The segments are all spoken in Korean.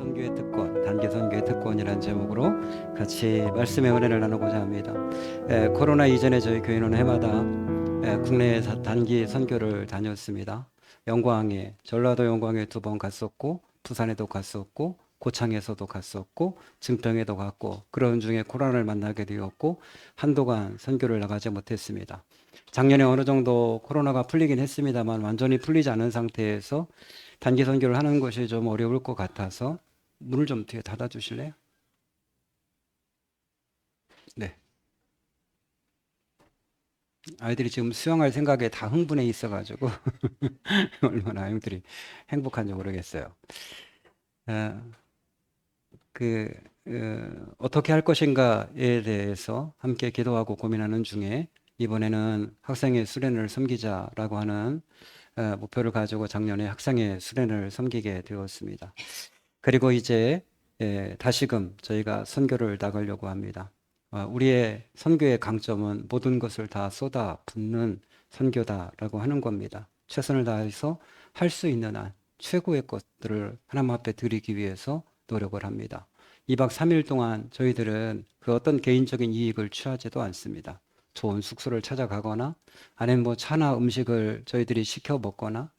선교의 특권, 단기 선교의 특권이라는 제목으로 같이 말씀의 은혜를 나누고자 합니다. 코로나 이전에 저희 교회는 해마다 국내 단기 선교를 다녔습니다. 영광에, 전라도 영광에 2번 갔었고, 부산에도 갔었고, 고창에서도 갔었고, 증평에도 갔고, 그런 중에 코로나를 만나게 되었고, 한동안 선교를 나가지 못했습니다. 작년에 어느 정도 코로나가 풀리긴 했습니다만 완전히 풀리지 않은 상태에서 단기 선교를 하는 것이 좀 어려울 것 같아서 문을 좀 뒤에 닫아 주실래요? 네. 아이들이 지금 수영할 생각에 다 흥분해 있어가지고 얼마나 아이들이 행복한지 모르겠어요. 어, 그 어떻게 할 것인가에 대해서 함께 기도하고 고민하는 중에 이번에는 학생의 수련을 섬기자라고 하는 목표를 가지고 작년에 학생의 수련을 섬기게 되었습니다. 그리고 이제 다시금 저희가 선교를 나가려고 합니다. 우리의 선교의 강점은 모든 것을 다 쏟아 붓는 선교다라고 하는 겁니다. 최선을 다해서 할 수 있는 한 최고의 것들을 하나님 앞에 드리기 위해서 노력을 합니다. 2박 3일 동안 저희들은 그 어떤 개인적인 이익을 취하지도 않습니다. 좋은 숙소를 찾아가거나 아니면 뭐 차나 음식을 저희들이 시켜 먹거나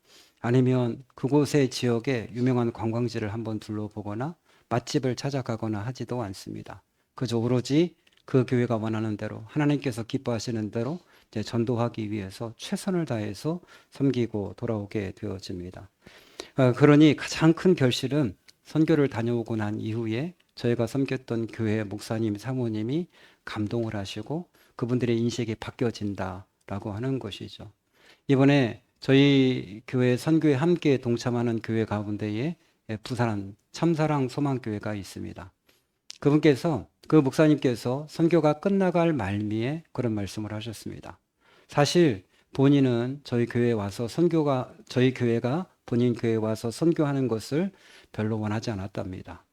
아니면 그곳의 지역에 유명한 관광지를 한번 둘러보거나 맛집을 찾아가거나 하지도 않습니다. 그저 오로지 그 교회가 원하는 대로 하나님께서 기뻐하시는 대로 이제 전도하기 위해서 최선을 다해서 섬기고 돌아오게 되어집니다. 그러니 가장 큰 결실은 선교를 다녀오고 난 이후에 저희가 섬겼던 교회 목사님, 사모님이 감동을 하시고 그분들의 인식이 바뀌어진다라고 하는 것이죠. 이번에 저희 교회 선교에 함께 동참하는 교회 가운데에 부산 참사랑 소망교회가 있습니다. 그분께서 그 목사님께서 선교가 끝나갈 말미에 그런 말씀을 하셨습니다. 사실 본인은 저희 교회에 와서 선교가 저희 교회가 본인 교회에 와서 선교하는 것을 별로 원하지 않았답니다.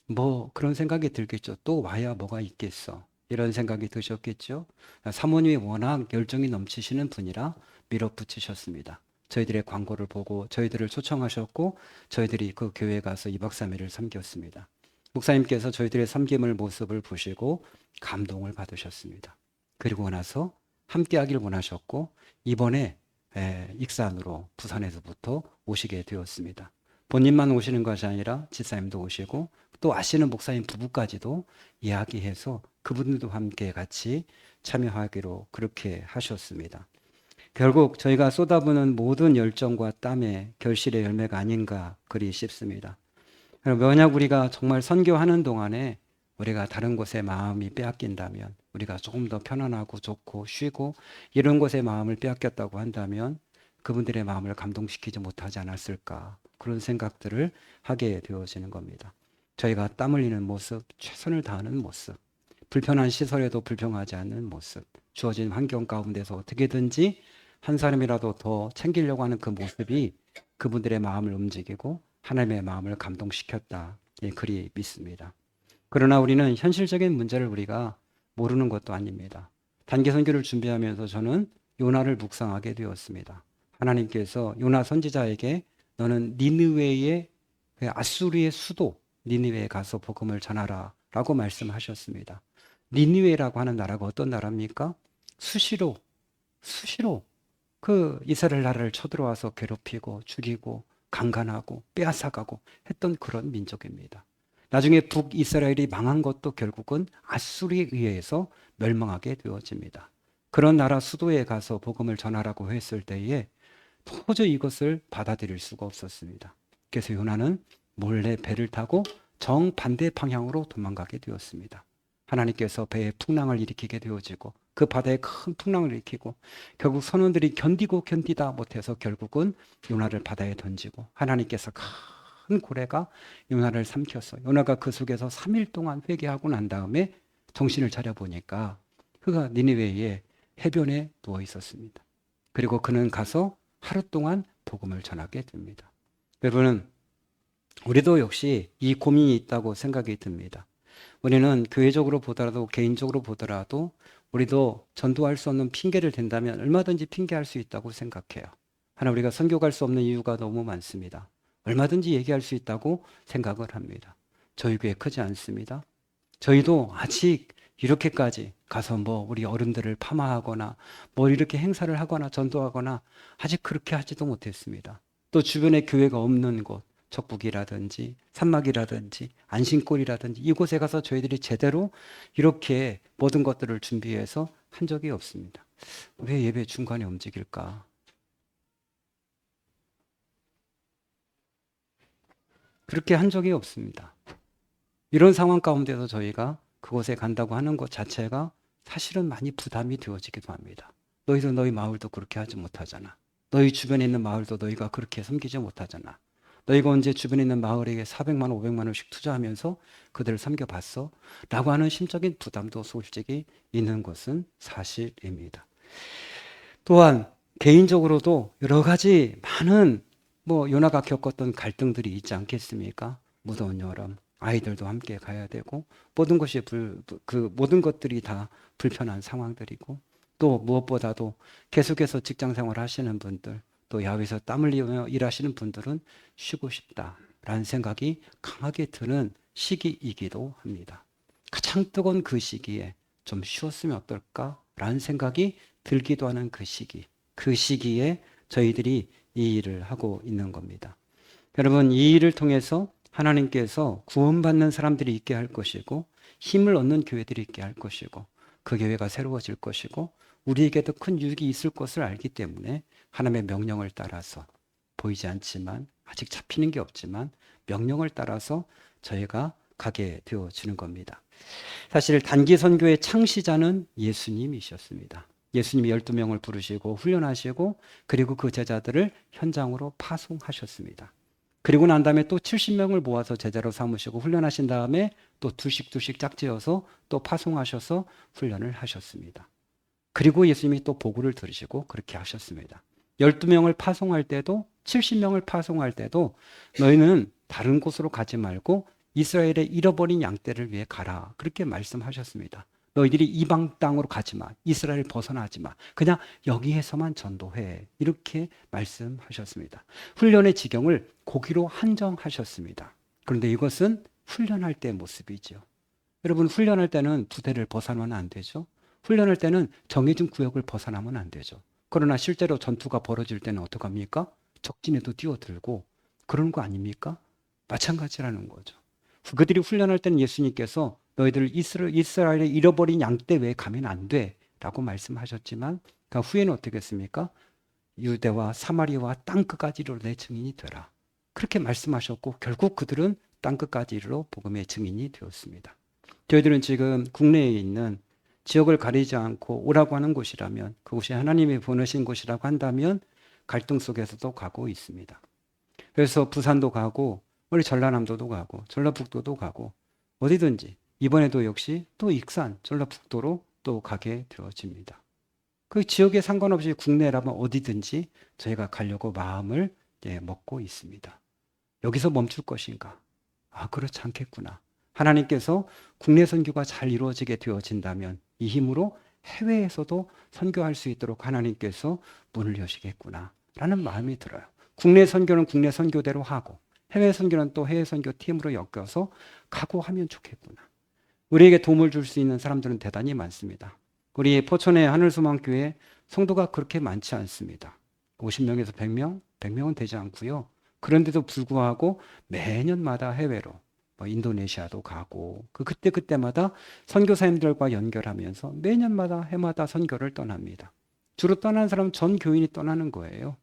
뭐 그런 생각이 들겠죠. 또 와야 뭐가 있겠어. 이런 생각이 드셨겠죠. 사모님이 워낙 열정이 넘치시는 분이라 밀어붙이셨습니다. 저희들의 광고를 보고 저희들을 초청하셨고 저희들이 그 교회에 가서 2박 3일을 섬겼습니다. 목사님께서 저희들의 섬김을 모습을 보시고 감동을 받으셨습니다. 그리고 나서 함께 하길 원하셨고 이번에 익산으로 부산에서부터 오시게 되었습니다. 본인만 오시는 것이 아니라 집사님도 오시고 또 아시는 목사님 부부까지도 이야기해서 그분들도 함께 같이 참여하기로 그렇게 하셨습니다. 결국 저희가 쏟아부는 모든 열정과 땀의 결실의 열매가 아닌가 그리 싶습니다. 만약 우리가 정말 선교하는 동안에 우리가 다른 곳에 마음이 빼앗긴다면 우리가 조금 더 편안하고 좋고 쉬고 이런 곳에 마음을 빼앗겼다고 한다면 그분들의 마음을 감동시키지 못하지 않았을까 그런 생각들을 하게 되어지는 겁니다. 저희가 땀 흘리는 모습, 최선을 다하는 모습, 불편한 시설에도 불평하지 않는 모습, 주어진 환경 가운데서 어떻게든지 한 사람이라도 더 챙기려고 하는 그 모습이 그분들의 마음을 움직이고 하나님의 마음을 감동시켰다. 예, 그리 믿습니다. 그러나 우리는 현실적인 문제를 우리가 모르는 것도 아닙니다. 단기 선교를 준비하면서 저는 요나를 묵상하게 되었습니다. 하나님께서 요나 선지자에게 너는 니느웨의 그 아수르의 수도 니느웨에 가서 복음을 전하라 라고 말씀하셨습니다. 니느웨라고 하는 나라가 어떤 나라입니까? 수시로 그 이스라엘 나라를 쳐들어와서 괴롭히고 죽이고 강간하고 빼앗아가고 했던 그런 민족입니다. 나중에 북이스라엘이 망한 것도 결국은 아수르에 의해서 멸망하게 되어집니다. 그런 나라 수도에 가서 복음을 전하라고 했을 때에 도저히 이것을 받아들일 수가 없었습니다. 그래서 요나는 몰래 배를 타고 정반대 방향으로 도망가게 되었습니다. 하나님께서 배에 풍랑을 일으키게 되어지고 그 바다에 큰 풍랑을 일으키고 결국 선원들이 견디고 견디다 못해서 결국은 요나를 바다에 던지고 하나님께서 큰 고래가 요나를 삼켰어. 요나가 그 속에서 3일 동안 회개하고 난 다음에 정신을 차려 보니까 그가 니느웨의 해변에 누워 있었습니다. 그리고 그는 가서 하루 동안 복음을 전하게 됩니다. 여러분, 우리도 역시 이 고민이 있다고 생각이 듭니다. 우리는 교회적으로 보더라도 개인적으로 보더라도 우리도 전도할 수 없는 핑계를 댄다면 얼마든지 핑계할 수 있다고 생각해요. 하나 우리가 선교 갈 수 없는 이유가 너무 많습니다. 얼마든지 얘기할 수 있다고 생각을 합니다. 저희 교회 크지 않습니다. 저희도 아직 이렇게까지 가서 뭐 우리 어른들을 파마하거나 뭐 이렇게 행사를 하거나 전도하거나 아직 그렇게 하지도 못했습니다. 또 주변에 교회가 없는 곳, 적북이라든지 산막이라든지 안신골이라든지 이곳에 가서 저희들이 제대로 이렇게 모든 것들을 준비해서 한 적이 없습니다. 왜 예배 중간에 움직일까? 그렇게 한 적이 없습니다. 이런 상황 가운데서 저희가 그곳에 간다고 하는 것 자체가 사실은 많이 부담이 되어지기도 합니다. 너희도 너희 마을도 그렇게 하지 못하잖아. 너희 주변에 있는 마을도 너희가 그렇게 섬기지 못하잖아. 너희가 언제 주변에 있는 마을에게 400만 원, 500만 원씩 투자하면서 그들을 섬겨봤어? 라고 하는 심적인 부담도 솔직히 있는 것은 사실입니다. 또한 개인적으로도 여러 가지 많은 요나가 겪었던 갈등들이 있지 않겠습니까? 무더운 여름, 아이들도 함께 가야 되고 모든 것이 모든 것들이 다 불편한 상황들이고 또 무엇보다도 계속해서 직장 생활 하시는 분들 또 야외에서 땀 흘리며 일하시는 분들은 쉬고 싶다라는 생각이 강하게 드는 시기이기도 합니다. 가장 뜨거운 그 시기에 좀 쉬었으면 어떨까라는 생각이 들기도 하는 그 시기에 저희들이 이 일을 하고 있는 겁니다. 여러분, 이 일을 통해서 하나님께서 구원받는 사람들이 있게 할 것이고 힘을 얻는 교회들이 있게 할 것이고 그 교회가 새로워질 것이고 우리에게도 큰 유익이 있을 것을 알기 때문에 하나님의 명령을 따라서 보이지 않지만 아직 잡히는 게 없지만 명령을 따라서 저희가 가게 되어지는 겁니다. 사실 단기 선교의 창시자는 예수님이셨습니다. 예수님이 12명을 부르시고 훈련하시고 그리고 그 제자들을 현장으로 파송하셨습니다. 그리고 난 다음에 또 70명을 모아서 제자로 삼으시고 훈련하신 다음에 또 둘씩 짝지어서 또 파송하셔서 훈련을 하셨습니다. 그리고 예수님이 또 보고를 들으시고 그렇게 하셨습니다. 12명을 파송할 때도 70명을 파송할 때도 너희는 다른 곳으로 가지 말고 이스라엘의 잃어버린 양떼를 위해 가라. 그렇게 말씀하셨습니다. 너희들이 이방 땅으로 가지 마. 이스라엘 벗어나지 마. 그냥 여기에서만 전도해. 이렇게 말씀하셨습니다. 훈련의 지경을 고기로 한정하셨습니다. 그런데 이것은 훈련할 때의 모습이죠. 여러분, 훈련할 때는 부대를 벗어나면 안 되죠. 훈련할 때는 정해진 구역을 벗어나면 안 되죠. 그러나 실제로 전투가 벌어질 때는 어떡합니까? 적진에도 뛰어들고 그런 거 아닙니까? 마찬가지라는 거죠. 그들이 훈련할 때는 예수님께서 너희들 이스라엘의 잃어버린 양떼 외에 가면 안 돼 라고 말씀하셨지만 그 후에는 어떻게 했습니까? 유대와 사마리아와 땅끝까지 이르러 내 증인이 되라. 그렇게 말씀하셨고 결국 그들은 땅끝까지 이르러 복음의 증인이 되었습니다. 저희들은 지금 국내에 있는 지역을 가리지 않고 오라고 하는 곳이라면 그곳이 하나님이 보내신 곳이라고 한다면 갈등 속에서도 가고 있습니다. 그래서 부산도 가고 우리 전라남도도 가고 전라북도도 가고 어디든지 이번에도 역시 또 익산 전라북도로 또 가게 되어집니다. 그 지역에 상관없이 국내라면 어디든지 저희가 가려고 마음을 먹고 있습니다. 여기서 멈출 것인가? 그렇지 않겠구나. 하나님께서 국내 선교가 잘 이루어지게 되어진다면 이 힘으로 해외에서도 선교할 수 있도록 하나님께서 문을 여시겠구나 라는 마음이 들어요. 국내 선교는 국내 선교대로 하고 해외 선교는 또 해외 선교 팀으로 엮여서 가고 하면 좋겠구나. 우리에게 도움을 줄 수 있는 사람들은 대단히 많습니다. 우리 포천의 하늘소망교회 성도가 그렇게 많지 않습니다. 50명에서 100명? 100명은 되지 않고요. 그런데도 불구하고 매년마다 해외로 인도네시아도 가고 그때마다 선교사님들과 연결하면서 매년마다 해마다 선교를 떠납니다. 주로 떠나는 사람은 전 교인이 떠나는 거예요.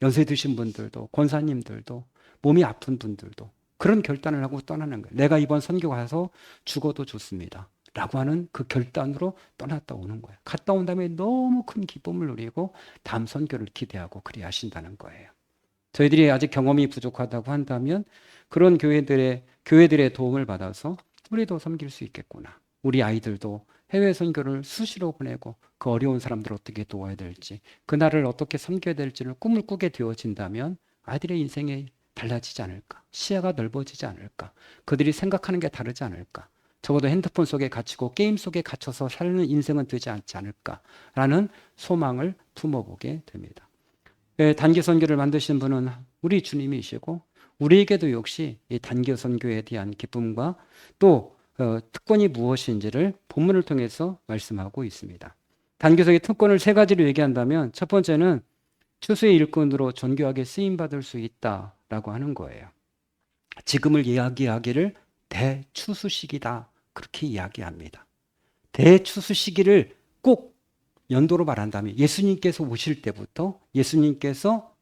연세 드신 분들도 권사님들도 몸이 아픈 분들도 그런 결단을 하고 떠나는 거예요. 내가 이번 선교 가서 죽어도 좋습니다. 라고 하는 그 결단으로 떠났다 오는 거예요. 갔다 온 다음에 너무 큰 기쁨을 누리고 다음 선교를 기대하고 그리 하신다는 거예요. 저희들이 아직 경험이 부족하다고 한다면 그런 교회들의 도움을 받아서 우리도 섬길 수 있겠구나. 우리 아이들도 해외 선교를 수시로 보내고 그 어려운 사람들을 어떻게 도와야 될지 그날을 어떻게 섬겨야 될지를 꿈을 꾸게 되어진다면 아이들의 인생이 달라지지 않을까? 시야가 넓어지지 않을까? 그들이 생각하는 게 다르지 않을까? 적어도 핸드폰 속에 갇히고 게임 속에 갇혀서 사는 인생은 되지 않지 않을까라는 소망을 품어보게 됩니다. 단기 선교를 만드신 분은 우리 주님이시고 우리에게도 역시 이 단교 선교에 대한 기쁨과 또 특권이 무엇인지를 본문을 통해서 말씀하고 있습니다. 단교성의 특권을 세 가지로 얘기한다면 첫 번째는 추수의 일꾼으로 존귀하게 쓰임받을 수 있다라고 하는 거예요. 지금을 이야기하기를 대추수 시기다 그렇게 이야기합니다. 대추수 시기를 꼭 연도로 말한다면 예수님께서 오실 때부터 예수님께서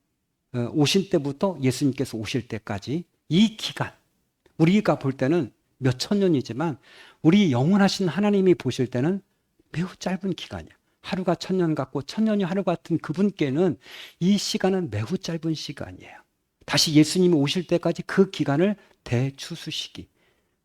오실 때까지 이 기간 우리가 볼 때는 몇 천 년이지만 우리 영원하신 하나님이 보실 때는 매우 짧은 기간이야. 하루가 천년 같고 천년이 하루 같은 그분께는 이 시간은 매우 짧은 시간이에요. 다시 예수님이 오실 때까지 그 기간을 대추수 시기,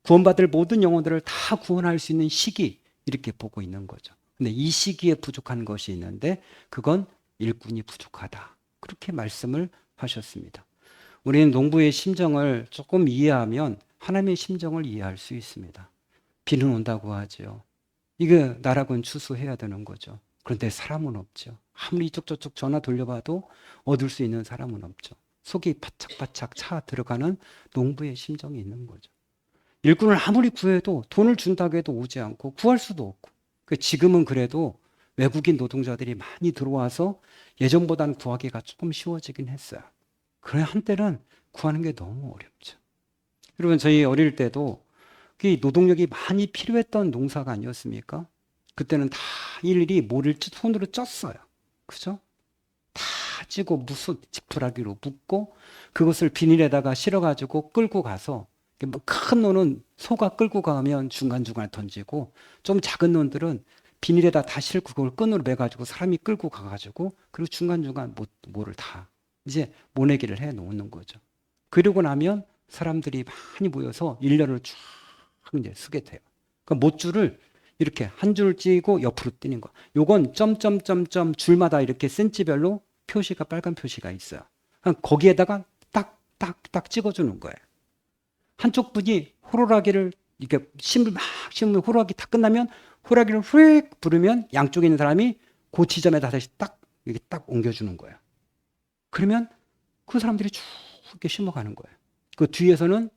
구원받을 모든 영혼들을 다 구원할 수 있는 시기 이렇게 보고 있는 거죠. 근데 이 시기에 부족한 것이 있는데 그건 일꾼이 부족하다. 그렇게 말씀을 하셨습니다. 우리는 농부의 심정을 조금 이해하면 하나님의 심정을 이해할 수 있습니다. 비는 온다고 하죠. 이거 나락은 추수해야 되는 거죠. 그런데 사람은 없죠. 아무리 이쪽 저쪽 전화 돌려봐도 얻을 수 있는 사람은 없죠. 속이 바짝바짝 차 들어가는 농부의 심정이 있는 거죠. 일꾼을 아무리 구해도 돈을 준다고 해도 오지 않고 구할 수도 없고 지금은 그래도 외국인 노동자들이 많이 들어와서 예전보다는 구하기가 조금 쉬워지긴 했어요. 그래 한때는 구하는 게 너무 어렵죠. 여러분 저희 어릴 때도 그 노동력이 많이 필요했던 농사가 아니었습니까? 그때는 다 일일이 모를 손으로 쪘어요. 그죠? 다 찌고 무슨 지푸라기로 묶고 그것을 비닐에다가 실어가지고 끌고 가서 큰 논은 소가 끌고 가면 중간중간 던지고 좀 작은 논들은 비닐에다 다 싣고 그걸 끈으로 매가지고 사람이 끌고 가가지고 그리고 중간중간 모를 다 이제 모내기를 해 놓는 거죠. 그러고 나면 사람들이 많이 모여서 일렬을 쭉 이제 쓰게 돼요. 그 못줄을 이렇게 한 줄 찌고 옆으로 뛰는 거. 요건 점점점점 줄마다 이렇게 센치별로 표시가 빨간 표시가 있어요. 거기에다가 딱딱딱 찍어주는 거예요. 한쪽 분이 호루라기를 이렇게 심을 막 심으면 호루라기 다 끝나면 호루라기를 휙 부르면 양쪽에 있는 사람이 그 지점에다 다시 딱 이렇게 딱 옮겨주는 거예요. 그러면 그 사람들이 쭉 이렇게 심어가는 거예요. 그 뒤에서는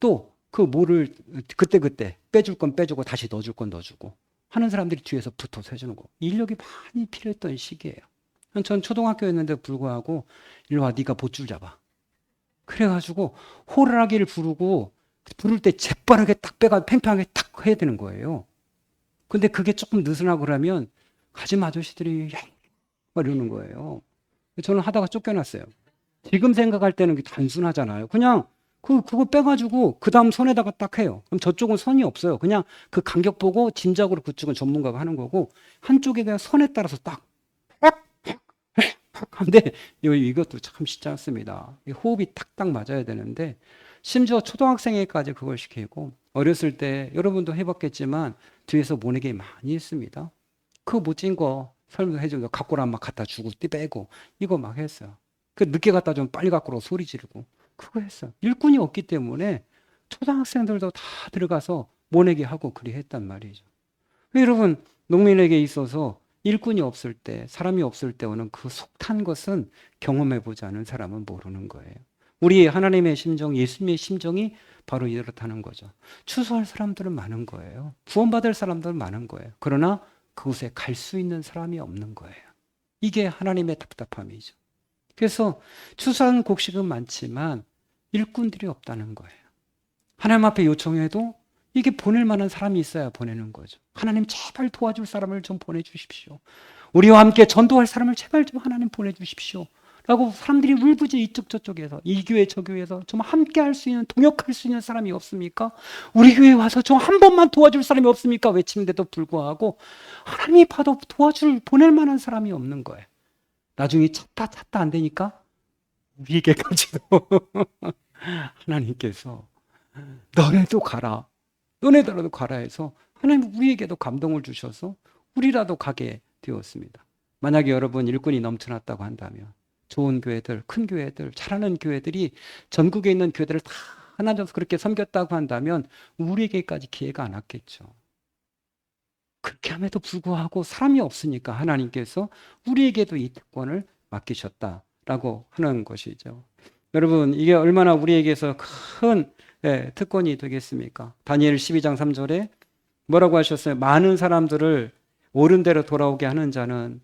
또 그 모를 그때그때 빼줄 건 빼주고 다시 넣어줄 건 넣어주고 하는 사람들이 뒤에서 붙어서 해주는 거. 인력이 많이 필요했던 시기예요. 전 초등학교였는데 불구하고 일로 와 네가 봇줄 잡아. 그래가지고 호루라기를 부를 때 재빠르게 딱 빼가 팽팽하게 딱 해야 되는 거예요. 근데 그게 조금 느슨하고 그러면 가진 아저씨들이 막 이러는 거예요. 저는 하다가 쫓겨났어요. 지금 생각할 때는 단순하잖아요. 그냥 그거 빼가지고 그 다음 손에다가 딱 해요. 그럼 저쪽은 선이 없어요. 그냥 그 간격 보고 짐작으로 그쪽은 전문가가 하는 거고 한쪽에 그냥 선에 따라서 딱 한데 이것도 참 쉽지 않습니다. 호흡이 탁탁 맞아야 되는데 심지어 초등학생에까지 그걸 시키고 어렸을 때 여러분도 해봤겠지만 뒤에서 모내기 많이 했습니다. 그거 못진 거 설명해주고 갖고라 막 갖다 주고 빼고 이거 막 했어요. 그 늦게 갖다 좀 빨리 갖고라 소리 지르고 그거 했어요. 일꾼이 없기 때문에 초등학생들도 다 들어가서 모내기 하고 그리 했단 말이죠. 여러분 농민에게 있어서 일꾼이 없을 때 사람이 없을 때 오는 그 속탄 것은 경험해보지 않은 사람은 모르는 거예요. 우리 하나님의 심정, 예수님의 심정이 바로 이렇다는 거죠. 추수할 사람들은 많은 거예요. 구원받을 사람들은 많은 거예요. 그러나 그곳에 갈 수 있는 사람이 없는 거예요. 이게 하나님의 답답함이죠. 그래서 추수한 곡식은 많지만 일꾼들이 없다는 거예요. 하나님 앞에 요청해도 이게 보낼 만한 사람이 있어야 보내는 거죠. 하나님 제발 도와줄 사람을 좀 보내주십시오. 우리와 함께 전도할 사람을 제발 좀 하나님 보내주십시오. 라고 사람들이 울부짖어 이쪽 저쪽에서 이 교회 저 교회에서 좀 함께 할 수 있는 동역할 수 있는 사람이 없습니까? 우리 교회에 와서 좀 한 번만 도와줄 사람이 없습니까? 외치는데도 불구하고 하나님이 봐도 보낼 만한 사람이 없는 거예요. 나중에 찾다 안 되니까 우리에게까지도 하나님께서 너네도 가라. 너네들도 가라 해서 하나님 우리에게도 감동을 주셔서 우리라도 가게 되었습니다. 만약에 여러분 일꾼이 넘쳐났다고 한다면 좋은 교회들, 큰 교회들, 잘하는 교회들이 전국에 있는 교회들을 다 하나져서 그렇게 섬겼다고 한다면 우리에게까지 기회가 안 왔겠죠. 그렇게 함에도 불구하고 사람이 없으니까 하나님께서 우리에게도 이 특권을 맡기셨다라고 하는 것이죠. 여러분, 이게 얼마나 우리에게서 큰 특권이 되겠습니까? 다니엘 12장 3절에 뭐라고 하셨어요? 많은 사람들을 옳은 대로 돌아오게 하는 자는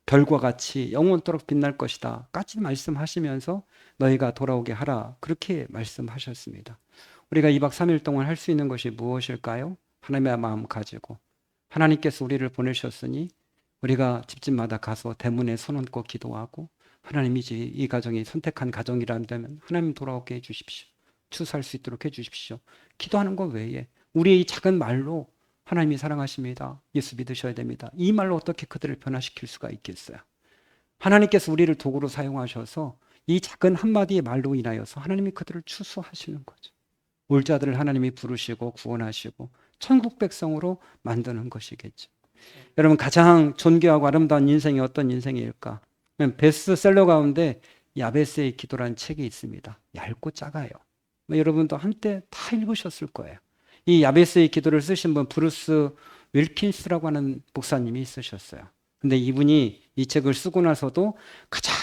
별과 같이 영원토록 빛날 것이다 까지 말씀하시면서 너희가 돌아오게 하라, 그렇게 말씀하셨습니다. 우리가 2박 3일 동안 할 수 있는 것이 무엇일까요? 하나님의 마음 가지고 하나님께서 우리를 보내셨으니 우리가 집집마다 가서 대문에 손 얹고 기도하고, 하나님이 이 가정이 선택한 가정이라면 하나님 돌아오게 해주십시오. 추수할 수 있도록 해주십시오. 기도하는 것 외에 우리의 이 작은 말로 하나님이 사랑하십니다, 예수 믿으셔야 됩니다, 이 말로 어떻게 그들을 변화시킬 수가 있겠어요? 하나님께서 우리를 도구로 사용하셔서 이 작은 한마디의 말로 인하여서 하나님이 그들을 추수하시는 거죠. 울자들을 하나님이 부르시고 구원하시고 천국 백성으로 만드는 것이겠죠. 여러분, 가장 존귀하고 아름다운 인생이 어떤 인생일까? 베스트셀러 가운데 야베스의 기도라는 책이 있습니다. 얇고 작아요. 여러분도 한때 다 읽으셨을 거예요. 이 야베스의 기도를 쓰신 분 브루스 윌킨스라고 하는 목사님이 쓰셨어요. 근데 이분이 이 책을 쓰고 나서도 가장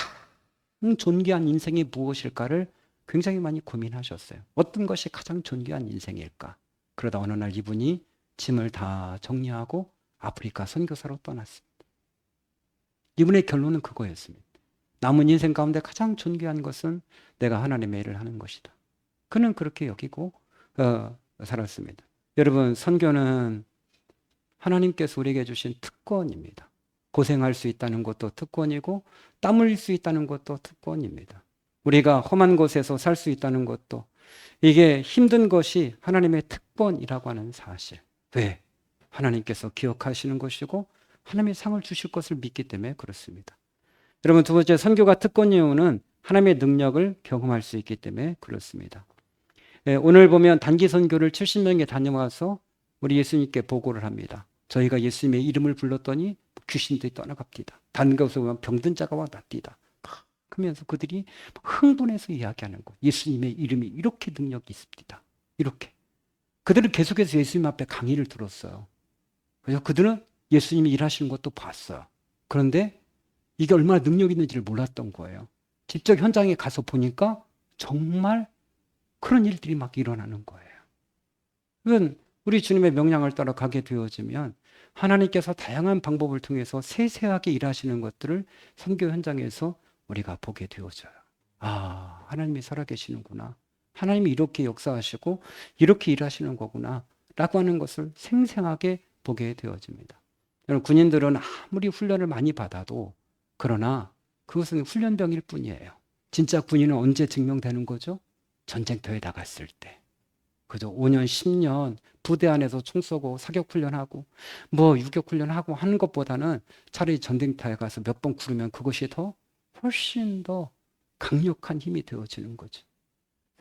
존귀한 인생이 무엇일까를 굉장히 많이 고민하셨어요. 어떤 것이 가장 존귀한 인생일까? 그러다 어느 날 이분이 짐을 다 정리하고 아프리카 선교사로 떠났습니다. 이분의 결론은 그거였습니다. 남은 인생 가운데 가장 존귀한 것은 내가 하나님의 일을 하는 것이다. 그는 그렇게 여기고 살았습니다. 여러분, 선교는 하나님께서 우리에게 주신 특권입니다. 고생할 수 있다는 것도 특권이고 땀 흘릴 수 있다는 것도 특권입니다. 우리가 험한 곳에서 살 수 있다는 것도, 이게 힘든 것이 하나님의 특권이라고 하는 사실. 왜? 하나님께서 기억하시는 것이고 하나님의 상을 주실 것을 믿기 때문에 그렇습니다. 여러분, 두 번째, 선교가 특권 이유는 하나님의 능력을 경험할 수 있기 때문에 그렇습니다. 오늘 보면 단기 선교를 70명이 다녀와서 우리 예수님께 보고를 합니다. 저희가 예수님의 이름을 불렀더니 귀신들이 떠나갑니다. 다른 곳에 보면 병든 자가 와 낫디다. 그러면서 그들이 흥분해서 이야기하는 거. 예수님의 이름이 이렇게 능력이 있습니다. 이렇게. 그들은 계속해서 예수님 앞에 강의를 들었어요. 그래서 그들은 예수님이 일하시는 것도 봤어요. 그런데 이게 얼마나 능력이 있는지를 몰랐던 거예요. 직접 현장에 가서 보니까 정말 그런 일들이 막 일어나는 거예요. 그건 우리 주님의 명령을 따라 가게 되어지면 하나님께서 다양한 방법을 통해서 세세하게 일하시는 것들을 선교 현장에서 우리가 보게 되어져요. 아, 하나님이 살아계시는구나. 하나님이 이렇게 역사하시고 이렇게 일하시는 거구나 라고 하는 것을 생생하게 보게 되어집니다. 여러분, 군인들은 아무리 훈련을 많이 받아도, 그러나 그것은 훈련병일 뿐이에요. 진짜 군인은 언제 증명되는 거죠? 전쟁터에 나갔을 때. 그죠? 5년, 10년 부대 안에서 총 쏘고 사격훈련하고 뭐 유격훈련하고 하는 것보다는 차라리 전쟁터에 가서 몇 번 구르면 그것이 더 훨씬 더 강력한 힘이 되어지는 거죠.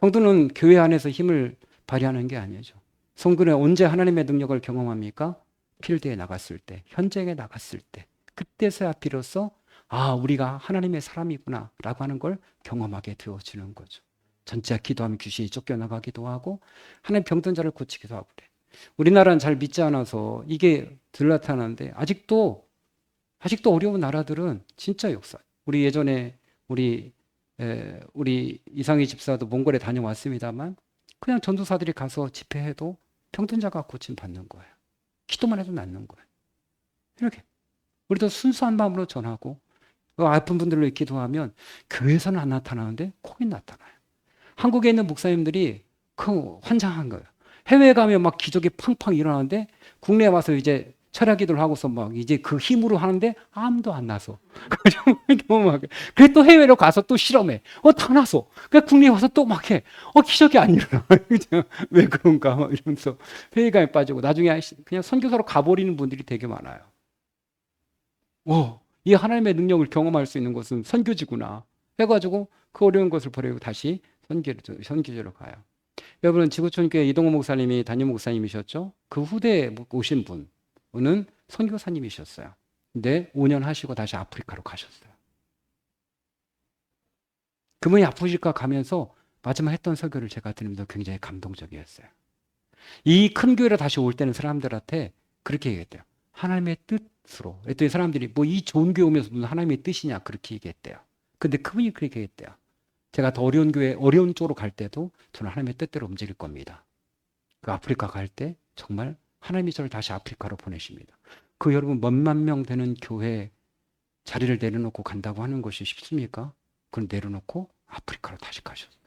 성도는 교회 안에서 힘을 발휘하는 게 아니죠. 성도는 언제 하나님의 능력을 경험합니까? 필드에 나갔을 때, 현장에 나갔을 때, 그때서야 비로소 아, 우리가 하나님의 사람이구나 라고 하는 걸 경험하게 되어지는 거죠. 전체 기도하면 귀신이 쫓겨나가기도 하고 하나님 병든 자를 고치기도 하고 그래. 우리나라는 잘 믿지 않아서 이게 덜 나타나는데 아직도 어려운 나라들은 진짜 역사. 우리 예전에 우리 이상희 집사도 몽골에 다녀왔습니다만 그냥 전도사들이 가서 집회해도 병든 자가 고침 받는 거예요. 기도만 해도 낫는 거예요. 이렇게 우리도 순수한 마음으로 전하고 아픈 분들을 위해 기도하면 교회에서는 안 나타나는데 거긴 나타나요. 한국에 있는 목사님들이 환장한 거예요. 해외에 가면 막 기적이 팡팡 일어나는데 국내에 와서 이제 철야 기도를 하고서 막 이제 그 힘으로 하는데 아무도 안 나서. 그래 또 해외로 가서 또 실험해. 다 나서. 그러니까 국내에 와서 또 막 해. 기적이 안 일어나. 왜 그런가 막 이러면서 회의감에 빠지고 나중에 그냥 선교사로 가버리는 분들이 되게 많아요. 이 하나님의 능력을 경험할 수 있는 것은 선교지구나 해가지고 그 어려운 것을 버리고 다시 선교지로 가요. 여러분, 지구촌교회 이동호 목사님이 담임 목사님이셨죠? 그 후대에 오신 분은 선교사님이셨어요. 근데 5년 하시고 다시 아프리카로 가셨어요. 그분이 아프리카 가면서 마지막 했던 설교를 제가 들으면서 굉장히 감동적이었어요. 이 큰 교회로 다시 올 때는 사람들한테 그렇게 얘기했대요. 하나님의 뜻으로. 그랬더니 사람들이 뭐 이 좋은 교회 오면서 무슨 하나님의 뜻이냐 그렇게 얘기했대요. 근데 그분이 그렇게 얘기했대요. 제가 더 어려운 교회, 어려운 쪽으로 갈 때도 저는 하나님의 뜻대로 움직일 겁니다. 그 아프리카 갈 때 정말 하나님이 저를 다시 아프리카로 보내십니다. 그 여러분 몇만 명 되는 교회 자리를 내려놓고 간다고 하는 것이 쉽습니까? 그걸 내려놓고 아프리카로 다시 가셨어요.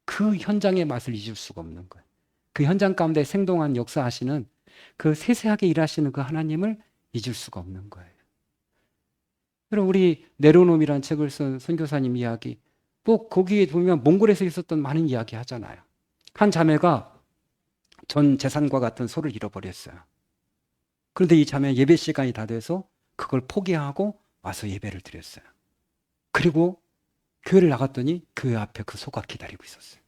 그 현장의 맛을 잊을 수가 없는 거예요. 그 현장 가운데 생동한 역사하시는 그 세세하게 일하시는 그 하나님을 잊을 수가 없는 거예요. 여러분 우리 네로놈이라는 책을 쓴 선교사님 이야기, 꼭 거기에 보면 몽골에서 있었던 많은 이야기 하잖아요. 한 자매가 전 재산과 같은 소를 잃어버렸어요. 그런데 이 자매 예배 시간이 다 돼서 그걸 포기하고 와서 예배를 드렸어요. 그리고 교회를 나갔더니 교회 앞에 그 소가 기다리고 있었어요.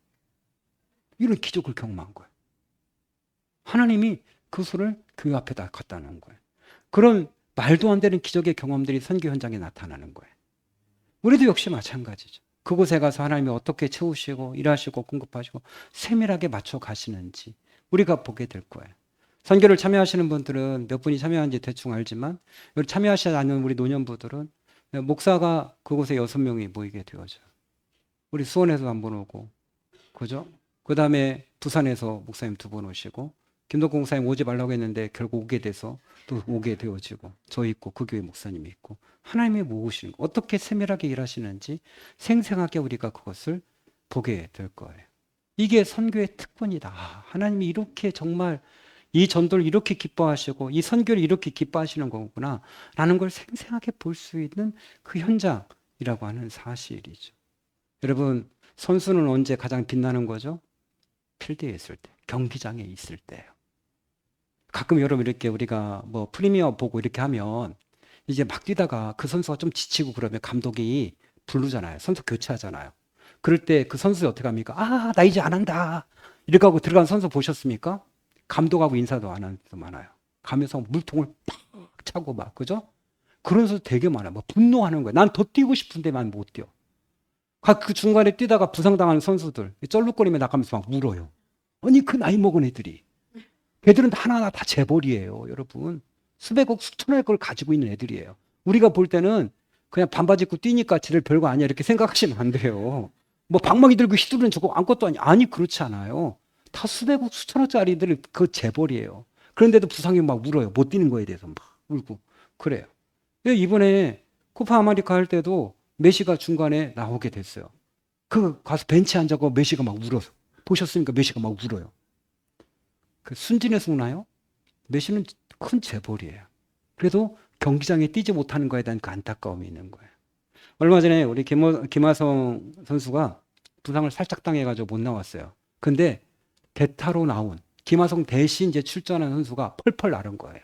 이런 기적을 경험한 거예요. 하나님이 그 소를 교회 앞에다 갖다 놓은 거예요. 그런 말도 안 되는 기적의 경험들이 선교 현장에 나타나는 거예요. 우리도 역시 마찬가지죠. 그곳에 가서 하나님이 어떻게 채우시고 일하시고 공급하시고 세밀하게 맞춰 가시는지 우리가 보게 될 거예요. 선교를 참여하시는 분들은 몇 분이 참여하는지 대충 알지만 여기 참여하시지 않는 우리 노년부들은 목사가 그곳에 6명이 모이게 되어져요. 우리 수원에서 한 번 오고, 그죠? 그 다음에 부산에서 목사님 2분 오시고, 김덕공 목사님 오지 말라고 했는데 결국 오게 돼서 또 오게 되어지고, 저 있고 그 교회 목사님이 있고, 하나님이 모으시는 거, 어떻게 세밀하게 일하시는지 생생하게 우리가 그것을 보게 될 거예요. 이게 선교의 특권이다. 하나님이 이렇게 정말 이 전도를 이렇게 기뻐하시고 이 선교를 이렇게 기뻐하시는 거구나 라는 걸 생생하게 볼 수 있는 그 현장이라고 하는 사실이죠. 여러분, 선수는 언제 가장 빛나는 거죠? 필드에 있을 때, 경기장에 있을 때예요. 가끔 여러분 이렇게 우리가 뭐 프리미어 보고 이렇게 하면 이제 막 뛰다가 그 선수가 좀 지치고 그러면 감독이 부르잖아요. 선수 교체하잖아요. 그럴 때 그 선수 어떻게 합니까? 아, 나 이제 안 한다. 이렇게 하고 들어간 선수 보셨습니까? 감독하고 인사도 안 하는 데도 많아요. 가면서 물통을 팍 차고 막, 그죠? 그런 선수 되게 많아요. 뭐 분노하는 거예요. 난 더 뛰고 싶은데만 못 뛰어. 그 중간에 뛰다가 부상당하는 선수들, 쩔룩거리며 나가면서 막 울어요. 아니, 그 나이 먹은 애들이. 걔들은 하나하나 다 재벌이에요, 여러분. 수백억, 수천억을 걸 가지고 있는 애들이에요. 우리가 볼 때는 그냥 반바지 입고 뛰니까 쟤들 별거 아니야 이렇게 생각하시면 안 돼요. 뭐 방망이 들고 휘두르는 저거 아무것도 아니. 아니, 그렇지 않아요. 다 수백억, 수천억짜리들 그 재벌이에요. 그런데도 부상이 막 울어요. 못 뛰는 거에 대해서 막 울고. 그래요. 이번에 코파 아메리카 할 때도 메시가 중간에 나오게 됐어요. 그 가서 벤치에 앉아고 메시가 막 울어서. 보셨습니까? 메시가 막 울어요. 그 순진해서 우나요? 메시는 큰 재벌이에요. 그래도 경기장에 뛰지 못하는 거에 대한 그 안타까움이 있는 거예요. 얼마 전에 우리 김하성 선수가 부상을 살짝 당해가지고 못 나왔어요. 근데 대타로 나온 김하성 대신 이제 출전한 선수가 펄펄 나른 거예요.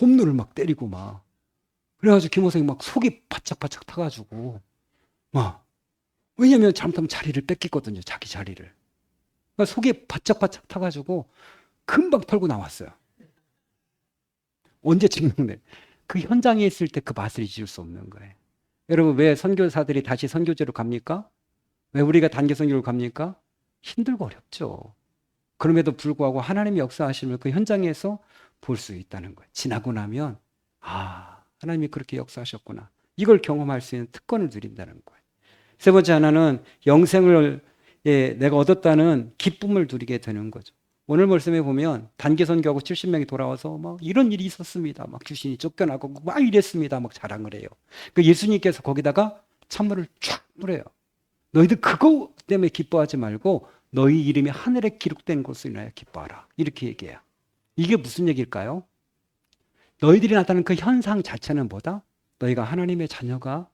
홈런을 막 때리고 막. 그래가지고 김하성이 막 속이 바짝바짝 타가지고 막. 왜냐면 잘못하면 자리를 뺏기거든요. 자기 자리를. 그러니까 속이 바짝바짝 타가지고 금방 털고 나왔어요. 언제 증명돼? 그 현장에 있을 때 그 맛을 잊을 수 없는 거예요. 여러분, 왜 선교사들이 다시 선교제로 갑니까? 왜 우리가 단기 선교로 갑니까? 힘들고 어렵죠. 그럼에도 불구하고 하나님의 역사하심을 그 현장에서 볼 수 있다는 거예요. 지나고 나면 아, 하나님이 그렇게 역사하셨구나. 이걸 경험할 수 있는 특권을 누린다는 거예요. 세 번째 하나는 영생을 내가 얻었다는 기쁨을 누리게 되는 거죠. 오늘 말씀에 보면 단기 선교하고 70명이 돌아와서 막 이런 일이 있었습니다. 막 귀신이 쫓겨나고 막 이랬습니다. 막 자랑을 해요. 그 예수님께서 거기다가 찬물을 쫙 뿌려요. 너희들 그거 때문에 기뻐하지 말고 너희 이름이 하늘에 기록된 것을 인하여 기뻐하라. 이렇게 얘기해요. 이게 무슨 얘기일까요? 너희들이 나타나는 그 현상 자체는 뭐다? 너희가 하나님의 자녀가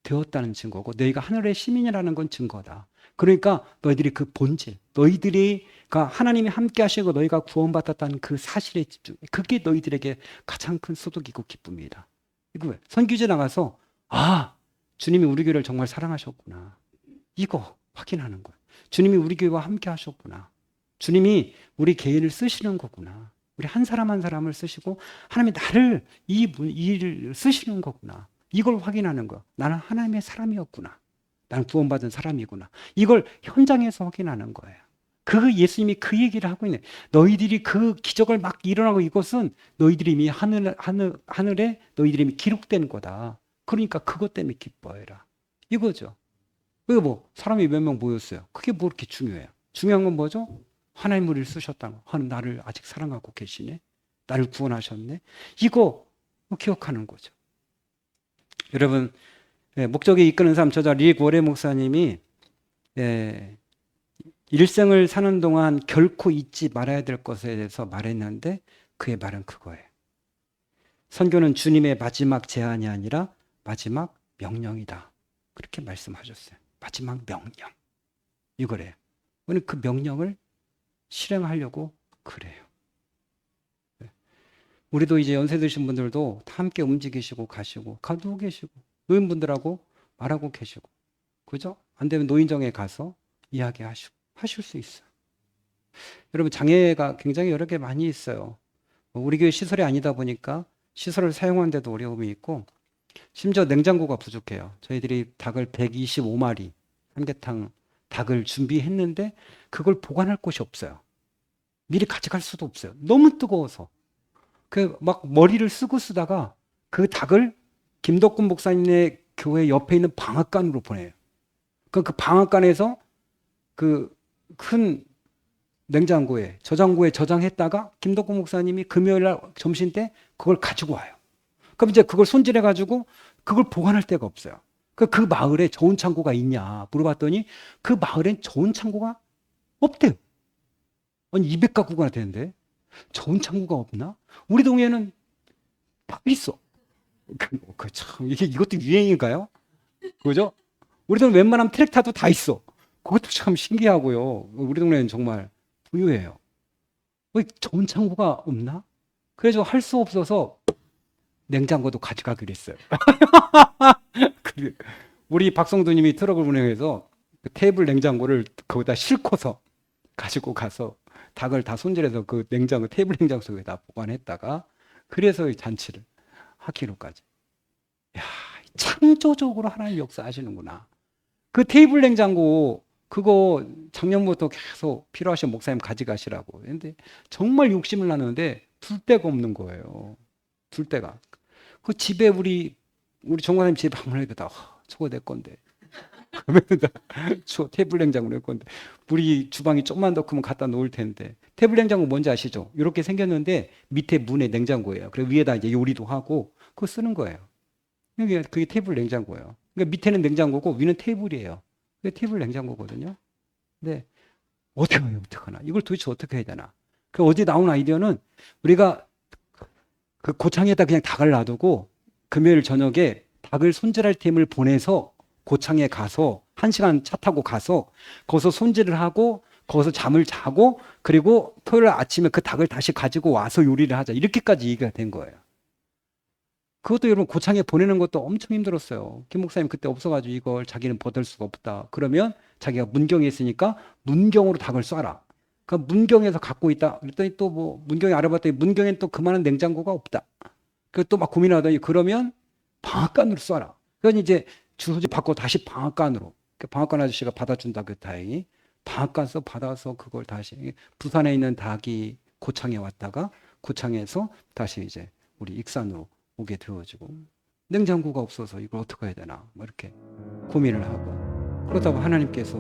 되었다는 증거고 너희가 하늘의 시민이라는 건 증거다. 그러니까 너희들이 그 본질, 너희들이가 하나님이 함께 하시고 너희가 구원받았다는 그 사실에 집중해. 그게 너희들에게 가장 큰 소득이고 기쁨이다. 이거 왜? 선교제 나가서 아, 주님이 우리 교회를 정말 사랑하셨구나. 이거 확인하는 거예요. 주님이 우리 교회와 함께 하셨구나. 주님이 우리 개인을 쓰시는 거구나. 우리 한 사람 한 사람을 쓰시고 하나님이 나를 이 일을 쓰시는 거구나. 이걸 확인하는 거. 나는 하나님의 사람이었구나. 나는 구원받은 사람이구나. 이걸 현장에서 확인하는 거예요. 그 예수님이 그 얘기를 하고 있네. 너희들이 그 기적을 막 일어나고 이것은 너희들이 이미 하늘에 너희들이 이미 기록된 거다. 그러니까 그것 때문에 기뻐해라. 이거죠. 그게 뭐 사람이 몇 명 모였어요. 그게 뭐 이렇게 중요해요. 중요한 건 뭐죠? 하나님 우리를 쓰셨다는 거. 하나님 나를 아직 사랑하고 계시네. 나를 구원하셨네. 이거 기억하는 거죠. 여러분, 목적이 이끄는 삶 저자 리 고레 목사님이 일생을 사는 동안 결코 잊지 말아야 될 것에 대해서 말했는데 그의 말은 그거예요. 선교는 주님의 마지막 제안이 아니라 마지막 명령이다. 그렇게 말씀하셨어요. 마지막 명령. 이거래요. 오늘 그 명령을 실행하려고 그래요. 우리도 이제 연세 드신 분들도 다 함께 움직이시고 가시고 가도 계시고 노인분들하고 말하고 계시고 그죠? 안 되면 노인정에 가서 이야기하시고 하실 수 있어요. 여러분 장애가 굉장히 여러 개 많이 있어요. 우리 교회 시설이 아니다 보니까 시설을 사용하는데도 어려움이 있고 심지어 냉장고가 부족해요. 저희들이 닭을 125마리 삼계탕 닭을 준비했는데 그걸 보관할 곳이 없어요. 미리 가져갈 수도 없어요. 너무 뜨거워서. 그 막 머리를 쓰고 쓰다가 그 닭을 김덕군 목사님의 교회 옆에 있는 방앗간으로 보내요. 그 방앗간에서 그 큰 냉장고에 저장고에 저장했다가 김덕군 목사님이 금요일 날 점심 때 그걸 가지고 와요. 그럼 이제 그걸 손질해 가지고 그걸 보관할 데가 없어요. 그 마을에 저온 창고가 있냐 물어봤더니 그 마을엔 저온 창고가 없대요. 아니 200가구가 되는데 저온 창고가 없나? 우리 동네에는 다 있어. 참 이것도 유행인가요? 그죠? 우리 동네 웬만하면 트랙터도 다 있어. 그것도 참 신기하고요. 우리 동네는 정말 부유해요. 왜 저온 창고가 없나? 그래서 할 수 없어서 냉장고도 가져가기로 했어요. 우리 박성두님이 트럭을 운행해서 그 테이블 냉장고를 거기다 싣고서 가지고 가서 닭을 다 손질해서 그 냉장고 테이블 냉장고 속에다 보관했다가 그래서 이 잔치를 하기로까지. 야, 창조적으로 하나님 역사하시는구나. 그 테이블 냉장고 그거 작년부터 계속 필요하신 목사님 가져가시라고. 근데 정말 욕심을 나는데 둘 데가 없는 거예요. 둘 데가. 그 집에 우리 정관님 집에 방문해보다 저거 내 건데. 그러면 저 테이블 냉장고 내 건데 우리 주방이 좀만 더 크면 갖다 놓을 텐데 테이블 냉장고 뭔지 아시죠? 이렇게 생겼는데 밑에 문에 냉장고예요. 그리고 위에다 이제 요리도 하고 그거 쓰는 거예요. 그게 테이블 냉장고예요. 그러니까 밑에는 냉장고고 위는 테이블이에요. 그게 테이블 냉장고거든요. 근데 어떡하나? 이걸 도대체 어떻게 해야 되나? 그 어디 나온 아이디어는 우리가 그 고창에다 그냥 닭을 놔두고 금요일 저녁에 닭을 손질할 팀을 보내서 고창에 가서 1시간 차 타고 가서 거기서 손질을 하고 거기서 잠을 자고 그리고 토요일 아침에 그 닭을 다시 가지고 와서 요리를 하자. 이렇게까지 얘기가 된 거예요. 그것도 여러분 고창에 보내는 것도 엄청 힘들었어요. 김 목사님 그때 없어가지고 이걸 자기는 받을 수가 없다. 그러면 자기가 문경에 있으니까 문경으로 닭을 쏴라. 그 문경에서 갖고 있다. 그랬더니 또 뭐 문경에 알아봤더니 문경엔 또 그만한 냉장고가 없다. 그래서 또 막 고민하더니 그러면 방앗간으로 쏴라. 그러니 이제 주소지 바꿔 다시 방앗간으로. 방앗간 아저씨가 받아준다. 그 다행히 방앗간서 받아서 그걸 다시 부산에 있는 닭이 고창에 왔다가 고창에서 다시 이제 우리 익산으로 오게 되어지고 냉장고가 없어서 이걸 어떻게 해야 되나 뭐 이렇게 고민을 하고 그러다가 하나님께서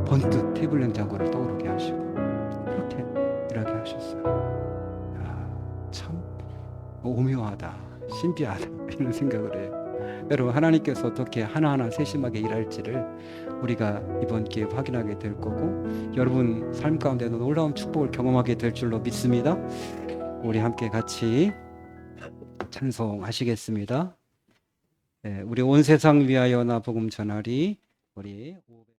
번뜩 테이블 냉장고를 떠오르게 하시고 그렇게 일하게 하셨어요. 야, 참 오묘하다, 신비하다 이런 생각을 해요. 여러분 하나님께서 어떻게 하나하나 세심하게 일할지를 우리가 이번 기회에 확인하게 될 거고 여러분 삶 가운데도 놀라운 축복을 경험하게 될 줄로 믿습니다. 우리 함께 같이 찬송하시겠습니다. 우리 온 세상 위하여 나 복음 전하리 우리